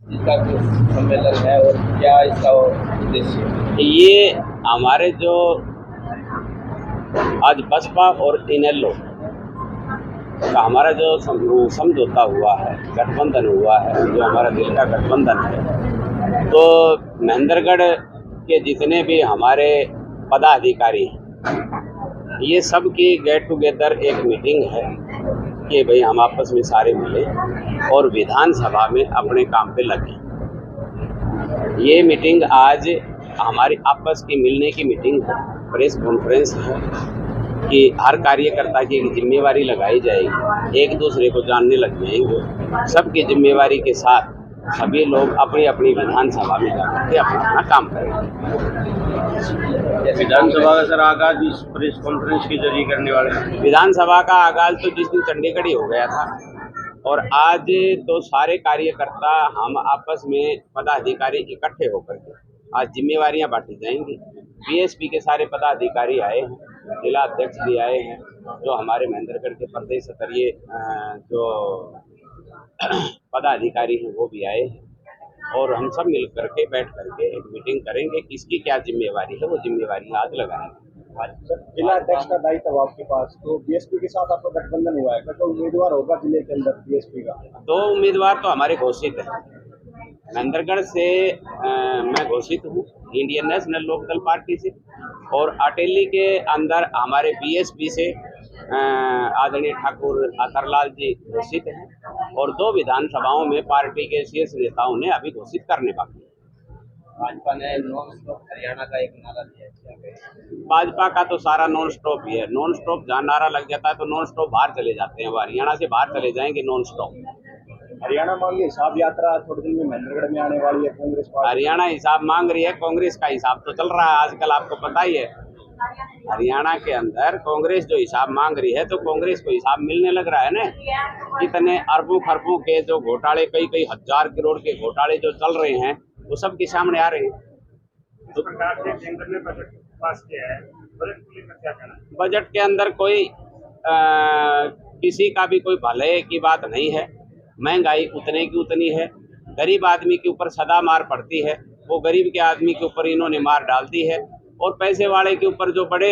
इसका सम्मेलन है और क्या इसका उद्देश्य है? ये हमारे जो आज बसपा और इनेलो का हमारा जो समझौता हुआ है, गठबंधन हुआ है, जो हमारा दिल का गठबंधन है, तो महेंद्रगढ़ के जितने भी हमारे पदाधिकारी हैं, ये सब की गेट टुगेदर एक मीटिंग है कि भाई हम आपस में सारे मिलें और विधानसभा में अपने काम पे लगें। ये मीटिंग आज हमारी आपस की मिलने की मीटिंग है, प्रेस कॉन्फ्रेंस है कि हर कार्यकर्ता की एक जिम्मेवारी लगाई जाएगी, एक दूसरे को जानने लग जाएंगे। सबकी जिम्मेवारी के साथ सभी लोग अपनी अपनी विधानसभा में जाकर के अपना अपना काम करेंगे। विधानसभा का सर आगाज इस प्रेस कॉन्फ्रेंस के जरिए करने वाले हैं। विधानसभा का आगाज तो जिस दिन चंडीगढ़ ही हो गया था, और आज तो सारे कार्यकर्ता हम आपस में पदाधिकारी इकट्ठे होकर के आज जिम्मेवारियां बांटी जाएंगी। बीएसपी के सारे पदाधिकारी आए हैं, जिला अध्यक्ष भी आए हैं, जो हमारे महेंद्रगढ़ के प्रदेश स्तरीय जो पदाधिकारी हैं वो भी आए हैं, और हम सब मिल करके बैठ करके एक मीटिंग करेंगे, किसकी क्या जिम्मेवारी है वो जिम्मेवारी आज लगाएंगे। जिला अध्यक्ष का दायित्व आपके पास, तो बीएसपी के साथ आपका गठबंधन हुआ है, तो उम्मीदवार होगा जिले के अंदर बीएसपी का? दो उम्मीदवार तो हमारे घोषित है। महेंद्रगढ़ से मैं घोषित हूँ इंडियन नेशनल लोकदल पार्टी से, और अटेली के अंदर हमारे बीएसपी से आदरणीय ठाकुर अतरलाल जी घोषित हैं, और दो विधानसभाओं में पार्टी के शीर्ष नेताओं ने अभी घोषित करने बाकी है। भाजपा ने नॉन स्टॉप हरियाणा का एक नारा दिया है। भाजपा का तो सारा नॉन स्टॉप ही है। नॉन स्टॉप जहाँ नारा लग जाता है तो नॉन स्टॉप बाहर चले जाते हैं, वो हरियाणा से बाहर चले जाएंगे नॉन स्टॉप। हरियाणा मांगी हिसाब यात्रा थोड़े दिन में महेंद्रगढ़ में आने वाली है। कांग्रेस पार्टी हरियाणा हिसाब मांग रही है, कांग्रेस का हिसाब तो चल रहा है आजकल, आपको पता ही है। हरियाणा के अंदर कांग्रेस जो हिसाब मांग रही है तो कांग्रेस को हिसाब मिलने लग रहा है ना। कितने अरबों खरबों के जो घोटाले, कई कई हजार करोड़ के घोटाले जो चल रहे हैं वो सब के सामने आ रहे हैं। तो बजट के अंदर कोई किसी का भी कोई भले की बात नहीं है। महंगाई उतने की उतनी है, गरीब आदमी के ऊपर सदा मार पड़ती है, वो गरीब के आदमी के ऊपर इन्होंने मार डाल दी है, और पैसे वाले के ऊपर जो बड़े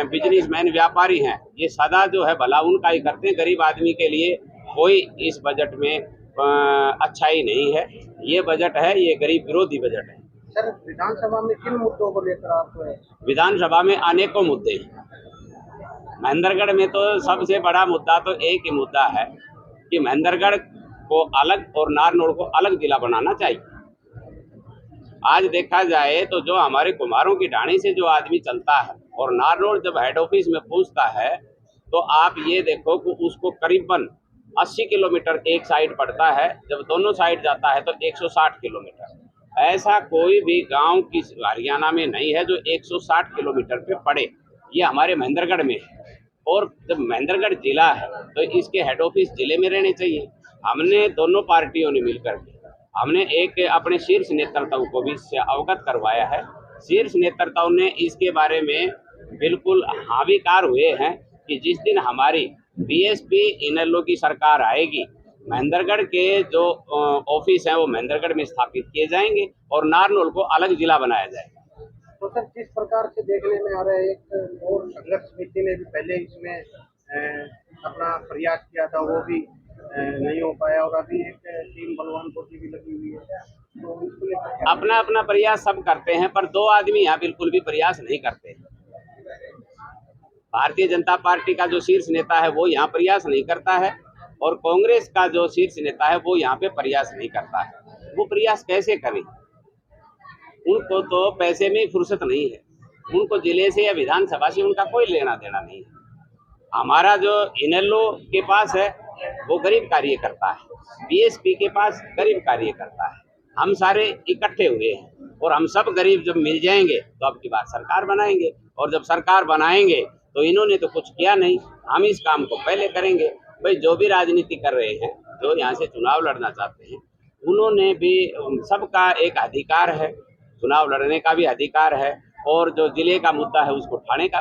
बिजनेसमैन व्यापारी हैं ये सदा जो है भला उनका ही करते हैं। गरीब आदमी के लिए कोई इस बजट में अच्छाई नहीं है। ये बजट है, ये गरीब विरोधी बजट है। सर, विधानसभा में किन मुद्दों को लेकर आप? विधानसभा में अनेकों मुद्दे हैं। महेंद्रगढ़ में तो सबसे बड़ा मुद्दा तो एक ही मुद्दा है कि महेंद्रगढ़ को अलग और नारनौल को अलग जिला बनाना चाहिए। आज देखा जाए तो जो हमारे कुम्हारों की ढाणी से जो आदमी चलता है और नारनौल जब हेड ऑफिस में पहुंचता है तो आप ये देखो कि उसको करीबन 80 किलोमीटर एक साइड पड़ता है, जब दोनों साइड जाता है तो 160 किलोमीटर। ऐसा कोई भी गांव की हरियाणा में नहीं है जो 160 किलोमीटर पे पड़े, ये हमारे महेंद्रगढ़ में है। और जब महेंद्रगढ़ जिला है तो इसके हेड ऑफिस जिले में रहने चाहिए। हमने दोनों पार्टियों ने मिलकर के हमने एक अपने शीर्ष नेतृत्व को भी इससे अवगत करवाया है। शीर्ष नेतृत्व ने इसके बारे में बिल्कुल हावीकार हुए हैं कि जिस दिन हमारी बीएसपी इनेलो की सरकार आएगी, महेंद्रगढ़ के जो ऑफिस हैं वो महेंद्रगढ़ में स्थापित किए जाएंगे और नारनौल को अलग जिला बनाया जाएगा। तो सर, जिस प्रकार से देखने में आ रहा है, एक और संघर्ष समिति ने भी पहले इसमें अपना प्रयास किया था, वो भी नहीं हो पाया, और अभी एक टीम बलवानपुर की भी लगी हुई है, तो इसको लेकर अपना अपना प्रयास सब करते हैं, पर दो आदमी यहाँ बिल्कुल भी प्रयास नहीं करते। भारतीय जनता पार्टी का जो शीर्ष नेता है वो यहाँ प्रयास नहीं करता है, और कांग्रेस का जो शीर्ष नेता है वो यहाँ पे प्रयास नहीं करता है। वो प्रयास कैसे करें? उनको तो पैसे में फुर्सत नहीं है, उनको जिले से या विधानसभा से उनका कोई लेना देना नहीं है। हमारा जो इनेलो के पास है वो गरीब कार्यकर्ता है, बीएसपी के पास गरीब कार्यकर्ता है। हम सारे इकट्ठे हुए हैं और हम सब गरीब जब मिल जाएंगे तो अब की बार सरकार बनाएंगे, और जब सरकार बनाएंगे तो इन्होंने तो कुछ किया नहीं, हम इस काम को पहले करेंगे। भाई जो भी राजनीति कर रहे हैं, जो यहाँ से चुनाव लड़ना चाहते हैं, उन्होंने भी सबका एक अधिकार है, चुनाव लड़ने का भी अधिकार है, और जो जिले का मुद्दा है उसको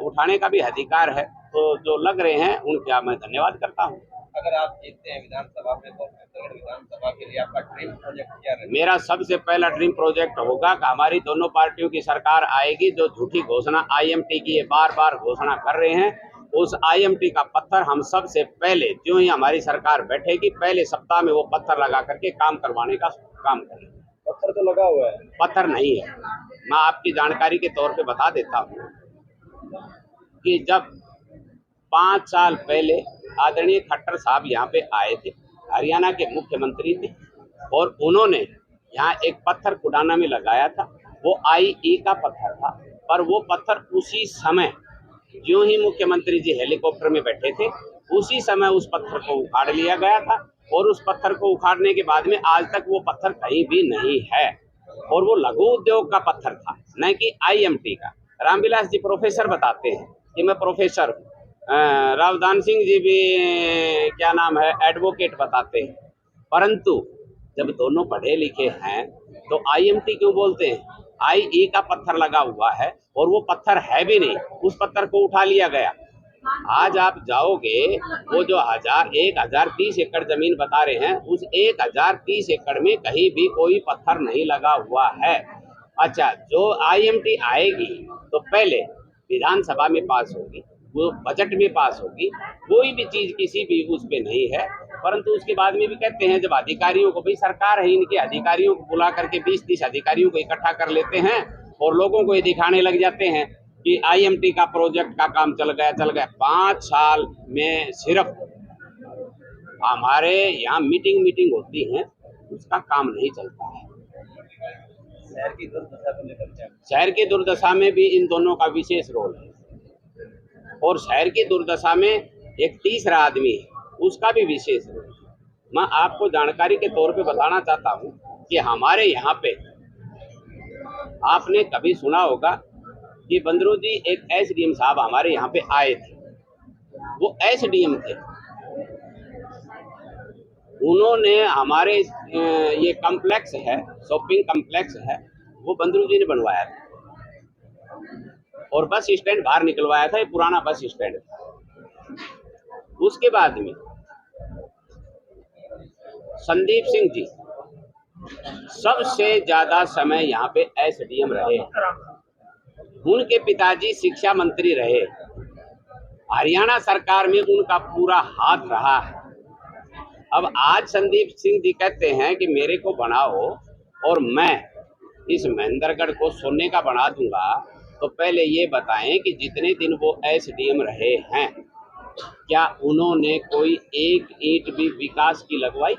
उठाने का भी अधिकार है। तो जो लग रहे हैं उनका मैं धन्यवाद करता हूँ। अगर आप जीतते हैं विधानसभा में तो महेंद्रगढ़ विधानसभा के लिए आपका ड्रीम प्रोजेक्ट क्या रहेगा? मेरा सबसे पहला ड्रीम प्रोजेक्ट होगा कि हमारी दोनों पार्टियों की सरकार आएगी। जो झूठी घोषणा आईएमटी की बार बार घोषणा कर रहे हैं, उस आईएमटी का पत्थर हम सबसे पहले, जो ही हमारी सरकार बैठेगी, पहले सप्ताह में वो पत्थर लगा करके काम करवाने का काम करें। पत्थर तो लगा हुआ है। पत्थर नहीं है। मैं आपकी जानकारी के तौर पे बता देता हूँ कि जब 5 साल पहले आदरणीय खट्टर साहब यहाँ पे आए थे, हरियाणा के मुख्यमंत्री थे, और उन्होंने यहाँ एक पत्थर कुडाना में लगाया था। वो IE का पत्थर था, पर वो पत्थर उसी समय, जो ही मुख्यमंत्री जी हेलीकॉप्टर में बैठे थे, उसी समय उस पत्थर को उखाड़ लिया गया था। और उस पत्थर को उखाड़ने के बाद में आज तक वो पत्थर कहीं भी नहीं है, और वो लघु उद्योग का पत्थर था, न कि IMT का। रामविलास जी प्रोफेसर बताते हैं कि मैं प्रोफेसर हूँ, रावदान सिंह जी भी क्या नाम है, एडवोकेट बताते हैं। परंतु जब दोनों पढ़े लिखे हैं तो IMT क्यों बोलते हैं? IE का पत्थर लगा हुआ है और वो पत्थर है भी नहीं, उस पत्थर को उठा लिया गया। आज आप जाओगे, वो जो 1030 एकड़ जमीन बता रहे हैं, उस 1030 एकड़ में कहीं भी कोई पत्थर नहीं लगा हुआ है। अच्छा, जो IMT आएगी तो पहले विधानसभा में पास होगी, वो बजट में पास होगी, कोई भी चीज किसी भी उस पे नहीं है। परंतु उसके बाद में भी कहते हैं, जब अधिकारियों को, भाई सरकार है, इनके अधिकारियों को बुला करके 20-30 अधिकारियों को इकट्ठा कर लेते हैं और लोगों को ये दिखाने लग जाते हैं कि IMT का प्रोजेक्ट का काम चल गया। 5 साल में सिर्फ हमारे यहाँ मीटिंग होती है, उसका काम नहीं चलता है। शहर की दुर्दशा को लेकर क्या? शहर की दुर्दशा में भी इन दोनों का विशेष रोल है, और शहर की दुर्दशा में एक तीसरा आदमी है, उसका भी विशेष रोल है। मैं आपको जानकारी के तौर पे बताना चाहता हूँ कि हमारे यहाँ पे आपने कभी सुना होगा कि बंदरू जी एक SDM साहब हमारे यहाँ पे आए थे। वो SDM थे, उन्होंने हमारे ये कॉम्प्लेक्स है, शॉपिंग कॉम्प्लेक्स है, वो बंदरू जी ने बनवाया था, और बस स्टैंड बाहर निकलवाया था, ये पुराना बस स्टैंड। उसके बाद में संदीप सिंह जी सबसे ज्यादा समय यहाँ पे SDM रहे। उनके पिताजी शिक्षा मंत्री रहे, हरियाणा सरकार में उनका पूरा हाथ रहा है। अब आज संदीप सिंह जी कहते हैं कि मेरे को बनाओ और मैं इस महेंद्रगढ़ को सोने का बना दूंगा, तो पहले ये बताएं कि जितने दिन वो SDM रहे हैं, क्या उन्होंने कोई एक ईंट भी विकास की लगवाई?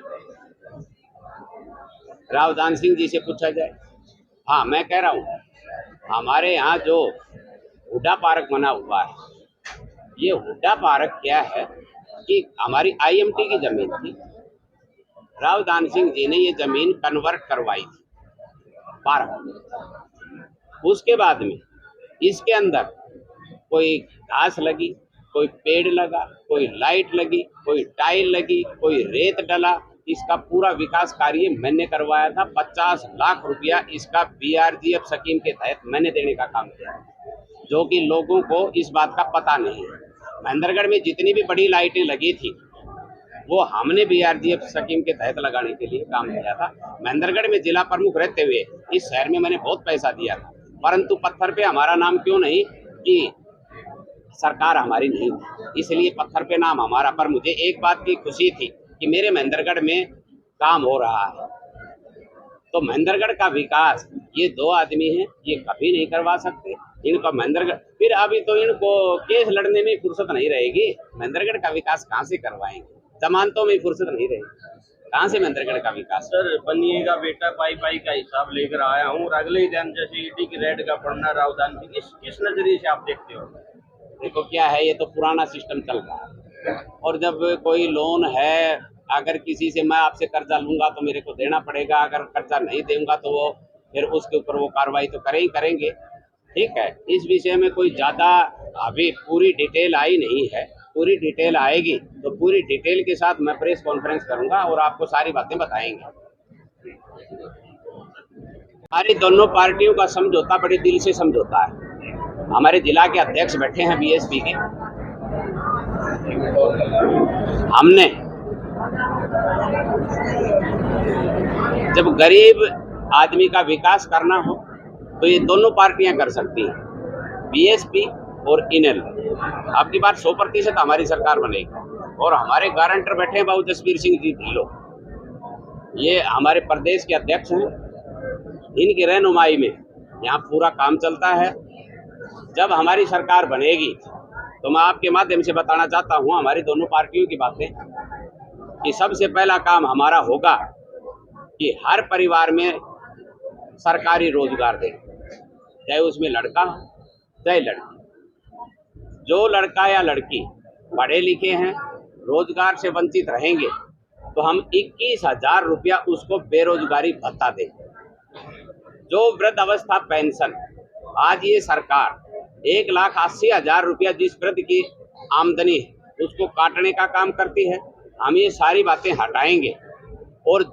रावदान सिंह जी से पूछा जाए। हाँ, मैं कह रहा हूँ, हमारे यहाँ जो हुड्डा पार्क बना हुआ है, ये हुड्डा पार्क क्या है कि हमारी IMT की जमीन थी, रावदान सिंह जी ने ये जमीन कन्वर्ट करवाई थी पार्क। उसके बाद में इसके अंदर कोई घास लगी, कोई पेड़ लगा, कोई लाइट लगी, कोई टाइल लगी, कोई रेत डला। इसका पूरा विकास कार्य मैंने करवाया था। 50 लाख रुपया इसका BRGF स्कीम के तहत मैंने देने का काम किया, जो कि लोगों को इस बात का पता नहीं है। महेंद्रगढ़ में जितनी भी बड़ी लाइटें लगी थी, वो हमने BRGF स्कीम के तहत लगाने के लिए काम किया था। महेंद्रगढ़ में जिला प्रमुख रहते हुए इस शहर में मैंने बहुत पैसा दिया था, परंतु पत्थर पे हमारा नाम क्यों नहीं? कि सरकार हमारी नहीं थी, इसलिए पत्थर पे नाम हमारा। पर मुझे एक बात की खुशी थी कि मेरे महेंद्रगढ़ में काम हो रहा है। तो महेंद्रगढ़ का विकास ये 2 आदमी हैं, ये कभी नहीं करवा सकते। इनका महेंद्रगढ़, फिर अभी तो इनको केस लड़ने में फुर्सत नहीं रहेगी। महेंद्रगढ़ का विकास कहाँ से करवाएंगे? जमानतों में फुर्सत नहीं रहेगी, कहाँ से महेंद्रगढ़ का विकास? सर, बनिएगा बेटा पाई का हिसाब लेकर आया हूँ, और अगले ही दिन जैसे ईडी की रेड का पढ़ना, रावदान सिंह, किस नजरिए से आप देखते हो? देखो क्या है, ये तो पुराना सिस्टम चल रहा है, और जब कोई लोन है, अगर किसी से मैं आपसे कर्जा लूंगा तो मेरे को देना पड़ेगा, अगर कर्जा नहीं दूंगा तो वो फिर उसके ऊपर वो कार्रवाई तो करेंगे। ठीक है, इस विषय में कोई ज़्यादा अभी पूरी डिटेल आई नहीं है। पूरी डिटेल आएगी तो पूरी डिटेल के साथ मैं प्रेस कॉन्फ्रेंस करूंगा और आपको सारी बातें बताएंगे। हमारी दोनों पार्टियों का समझौता बड़े दिल से समझौता है। हमारे जिला के अध्यक्ष बैठे हैं BSP के, हमने जब गरीब आदमी का विकास करना हो तो ये दोनों पार्टियां कर सकती हैं, बीएसपी और इनेल। आपकी बात 100% हमारी सरकार बनेगी और हमारे गारंटर बैठे हैं बाबू जसवीर सिंह जी ढिल्लों, ये हमारे प्रदेश के अध्यक्ष हैं, इनकी रहनुमाई में यहाँ पूरा काम चलता है। जब हमारी सरकार बनेगी तो मैं आपके माध्यम से बताना चाहता हूँ हमारी दोनों पार्टियों की बातें, कि सबसे पहला काम हमारा होगा कि हर परिवार में सरकारी रोजगार दें, चाहे उसमें लड़का चाहे लड़की। जो लड़का या लड़की पढ़े लिखे हैं, रोजगार से वंचित रहेंगे तो हम 21,000 रुपया उसको बेरोजगारी भत्ता दें। जो वृद्ध अवस्था पेंशन, आज ये सरकार 1,80,000 रुपया जिस वृद्ध की आमदनी है उसको काटने का काम करती है। हम ये सारी बातें हटाएंगे और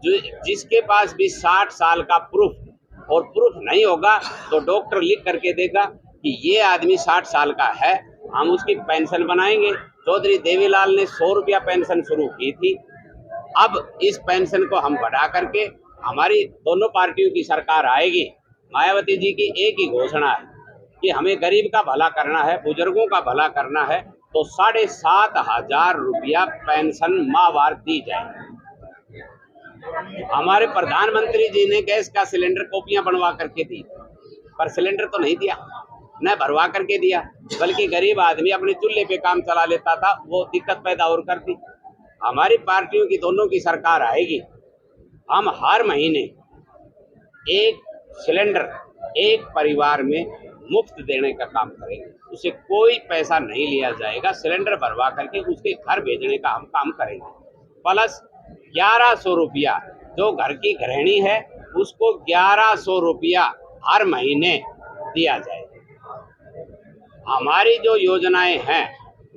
जिसके पास भी 60 साल का प्रूफ और प्रूफ नहीं होगा तो डॉक्टर लिख करके देगा कि ये आदमी 60 साल का है, हम उसकी पेंशन बनाएंगे। चौधरी देवीलाल ने 100 रुपया पेंशन शुरू की थी, अब इस पेंशन को हम बढ़ा करके हमारी दोनों पार्टियों की सरकार आएगी। मायावती जी की एक ही घोषणा है कि हमें गरीब का भला करना है, बुजुर्गों का भला करना है, तो 7,500 रुपया पेंशन माहवार दी जाए। हमारे प्रधानमंत्री जी ने गैस का सिलेंडर कॉपियां बनवा करके दी, पर सिलेंडर तो नहीं दिया, न भरवा करके दिया, बल्कि गरीब आदमी अपने चूल्हे पे काम चला लेता था, वो दिक्कत पैदा और कर दी। हमारी पार्टियों की दोनों की सरकार आएगी, हम हर महीने एक सिलेंडर एक परिवार में मुफ्त देने का काम करेंगे, उसे कोई पैसा नहीं लिया जाएगा, सिलेंडर भरवा करके उसके घर भेजने का हम काम करेंगे। प्लस 1100 रुपया जो घर की गृहिणी है उसको 1100 रुपया हर महीने दिया जाएगा। हमारी जो योजनाएं हैं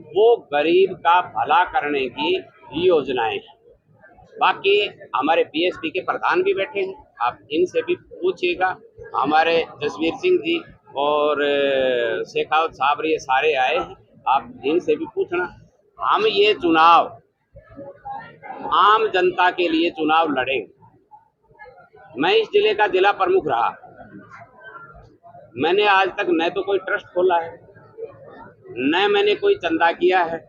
वो गरीब का भला करने की योजनाएं हैं। बाकी हमारे बीएसपी के प्रधान भी बैठे हैं, आप इनसे भी पूछिएगा। हमारे जसवीर सिंह जी और शेखावत साहब ये सारे आए हैं, आप इनसे भी पूछना। हम ये चुनाव आम जनता के लिए चुनाव लड़ेंगे। मैं इस जिले का जिला प्रमुख रहा, मैंने आज तक न तो कोई ट्रस्ट खोला है, न मैंने कोई चंदा किया है,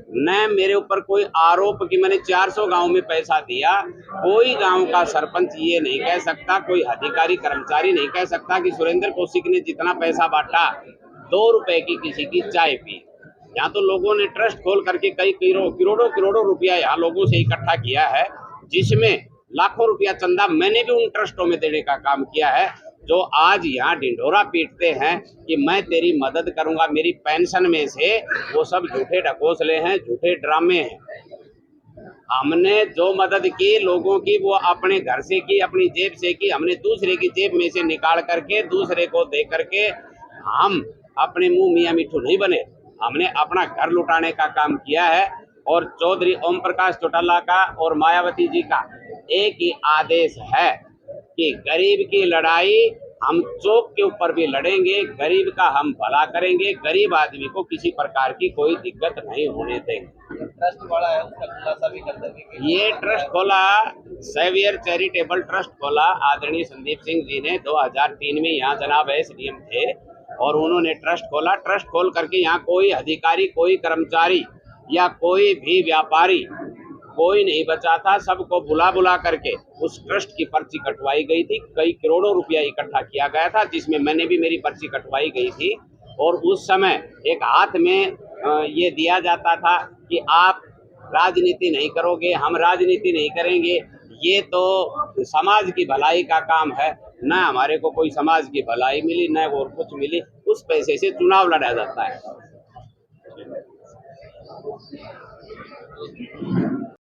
न मेरे ऊपर कोई आरोप कि मैंने 400 गांव में पैसा दिया। कोई गांव का सरपंच ये नहीं कह सकता, कोई अधिकारी कर्मचारी नहीं कह सकता कि सुरेंद्र कौशिक ने जितना पैसा बांटा 2 रुपए की किसी की चाय पी। यहाँ तो लोगों ने ट्रस्ट खोल करके कई करोड़ों रुपया यहाँ लोगों से इकट्ठा किया है, जिसमें लाखों रुपया चंदा मैंने भी उन ट्रस्टों में देने का काम किया है, जो आज यहाँ ढिंढोरा पीटते हैं कि मैं तेरी मदद करूंगा मेरी पेंशन में से। वो सब झूठे ढकोसले हैं, झूठे ड्रामे हैं। हमने जो मदद की लोगों की वो अपने घर से की, अपनी जेब से की, हमने दूसरे की जेब में से निकाल करके दूसरे को दे करके हम अपने मुंह मियाँ मिट्ठू नहीं बने, हमने अपना घर लुटाने का काम किया है। और चौधरी ओम प्रकाश चौटाला का और मायावती जी का एक ही आदेश है कि गरीब की लड़ाई हम चौक के ऊपर भी लड़ेंगे, गरीब का हम भला करेंगे, गरीब आदमी को किसी प्रकार की कोई दिक्कत नहीं होने देंगे। ट्रस्ट वाला है उसका खुलासा भी कर देंगे। ये ट्रस्ट खोला, सेवियर चैरिटेबल ट्रस्ट खोला आदरणीय संदीप सिंह जी ने 2003 में, यहाँ जनाब एसडीएम थे और उन्होंने ट्रस्ट खोला। ट्रस्ट खोल करके यहाँ कोई अधिकारी, कोई कर्मचारी या कोई भी व्यापारी कोई नहीं बचा था, सबको बुला करके उस ट्रस्ट की पर्ची कटवाई गई थी। कई करोड़ों रुपया इकट्ठा किया गया था, जिसमें मैंने भी मेरी पर्ची कटवाई गई थी। और उस समय एक हाथ में ये दिया जाता था कि आप राजनीति नहीं करोगे, हम राजनीति नहीं करेंगे, ये तो समाज की भलाई का काम है। न हमारे को कोई समाज की भलाई मिली, न और कुछ मिली। उस पैसे से चुनाव लड़ा जाता है।